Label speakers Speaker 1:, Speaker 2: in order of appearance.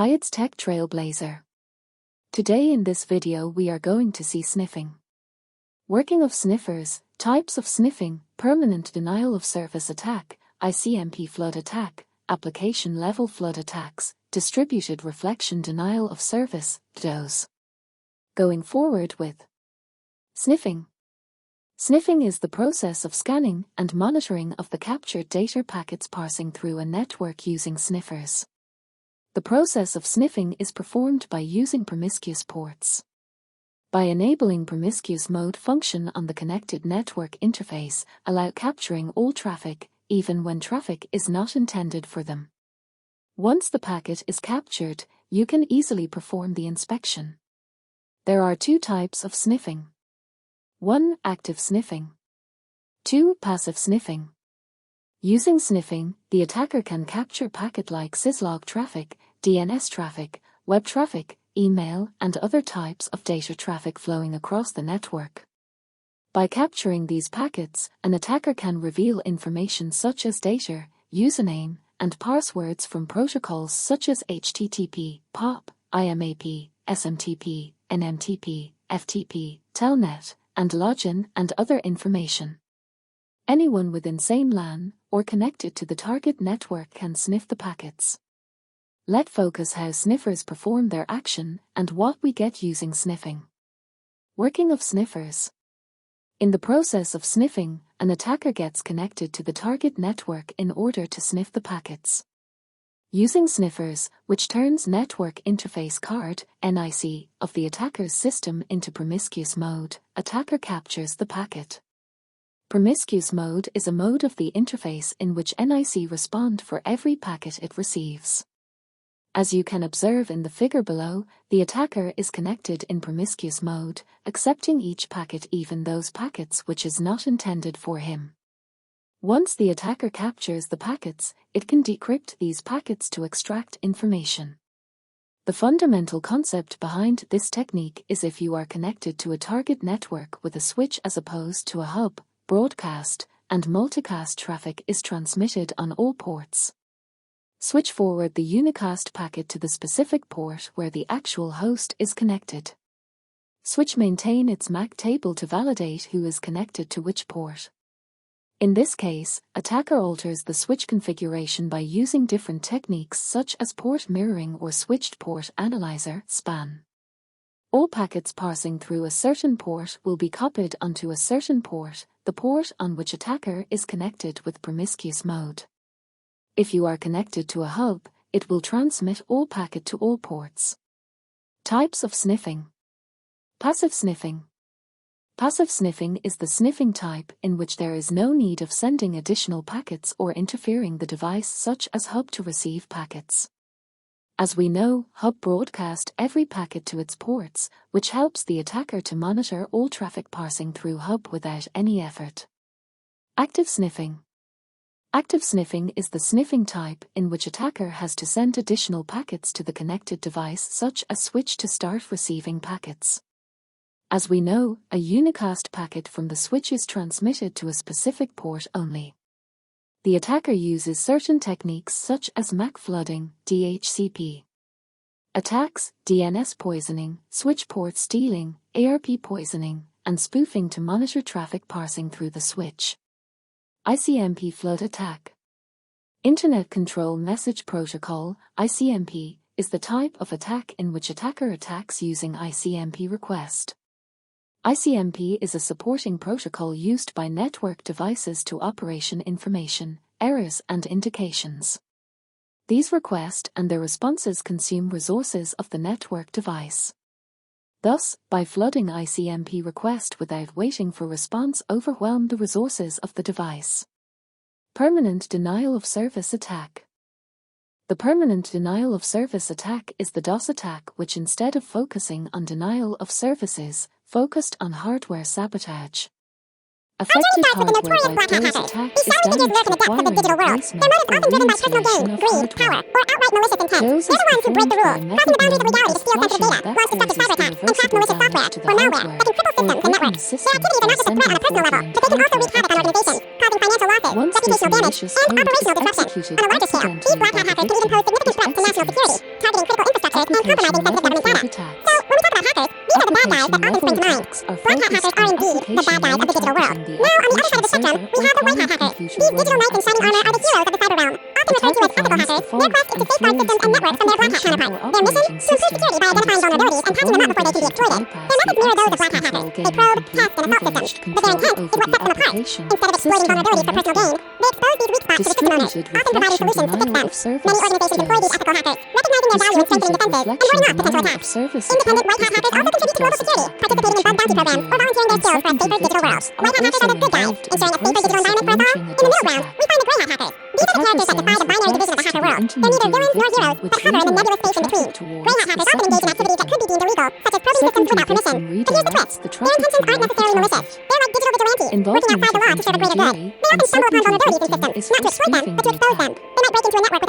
Speaker 1: Hi, it's Tech Trailblazer. Today in this video we are going to see sniffing. Working of sniffers, types of sniffing, permanent denial of service attack, ICMP flood attack, application level flood attacks, distributed reflection denial of service, DRDoS. Going forward with sniffing. Sniffing is the process of scanning and monitoring of the captured data packets passing through a network using sniffers. The process of sniffing is performed by using promiscuous ports. By enabling promiscuous mode function on the connected network interface, allow capturing all traffic, even when traffic is not intended for them. Once the packet is captured, you can easily perform the inspection. There are two types of sniffing. 1. Active sniffing. 2. Passive sniffing. Using sniffing, the attacker can capture packet like syslog traffic, DNS traffic, web traffic, email, and other types of data traffic flowing across the network. By capturing these packets, an attacker can reveal information such as data, username, and passwords from protocols such as HTTP, POP, IMAP, SMTP, NMTP, FTP, Telnet, and login and other information. Anyone within same LAN or connected to the target network can sniff the packets. Let's focus how sniffers perform their action and what we get using sniffing. Working of sniffers. In the process of sniffing, an attacker gets connected to the target network in order to sniff the packets. Using sniffers, which turns network interface card, NIC, of the attacker's system into promiscuous mode, attacker captures the packet. Promiscuous mode is a mode of the interface in which NIC respond for every packet it receives. As you can observe in the figure below, the attacker is connected in promiscuous mode, accepting each packet, even those packets which is not intended for him. Once the attacker captures the packets, it can decrypt these packets to extract information. The fundamental concept behind this technique is if you are connected to a target network with a switch as opposed to a hub, broadcast and multicast traffic is transmitted on all ports. Switch forward the unicast packet to the specific port where the actual host is connected. Switch maintain its MAC table to validate who is connected to which port. In this case, attacker alters the switch configuration by using different techniques such as port mirroring or switched port analyzer (SPAN). All packets passing through a certain port will be copied onto a certain port, the port on which attacker is connected with promiscuous mode. If you are connected to a hub, it will transmit all packet to all ports. Types of sniffing. Passive sniffing. Passive sniffing is the sniffing type in which there is no need of sending additional packets or interfering the device such as hub to receive packets. As we know, hub broadcast every packet to its ports, which helps the attacker to monitor all traffic passing through hub without any effort. Active sniffing. Active sniffing is the sniffing type in which attacker has to send additional packets to the connected device such as switch to start receiving packets. As we know, a unicast packet from the switch is transmitted to a specific port only. The attacker uses certain techniques such as MAC flooding, DHCP attacks, DNS poisoning, switch port stealing, ARP poisoning, and spoofing to monitor traffic passing through the switch. ICMP flood attack. Internet Control Message Protocol, ICMP, is the type of attack in which attacker attacks using ICMP request. ICMP is a supporting protocol used by network devices to operation information, errors and indications. These requests and their responses consume resources of the network device. Thus, by flooding ICMP request without waiting for response overwhelm the resources of the device. Permanent denial of service attack. The permanent denial of service attack is the DOS attack which instead of focusing on denial of services, focused on hardware sabotage. Affected hardware by DOS attack is damage requiring replacement or reinstallation of hardware. DOS is performed by a method known as flushing that causes irreversible damage to the hardware or breaking the system by sending fraudulent hardware updates. Once this malicious code is executed accidentally by the victim, it executes Application level threat attacks. Application level attacks are focused on application layer targeting the application server or chronic confusion running applications. Attacker finds the fault and throws an application or operating system and exploits the vulnerability to bypass the access control, gaining complete privileged control over the application, system, and network. Distributed reflection denial of service skills. Distributed reflection denial of service attack is the kind of DRDoS attack in which intermediary and secondary victims are also involved in the process of launching a DOS attack. Attacker sends a broadcast to the intermediary victim, which redirects the traffic towards the secondary victim. Secondary victim redirects the traffic toward the target. Involvement of intermediary and secondary victim is for sniffing the attack.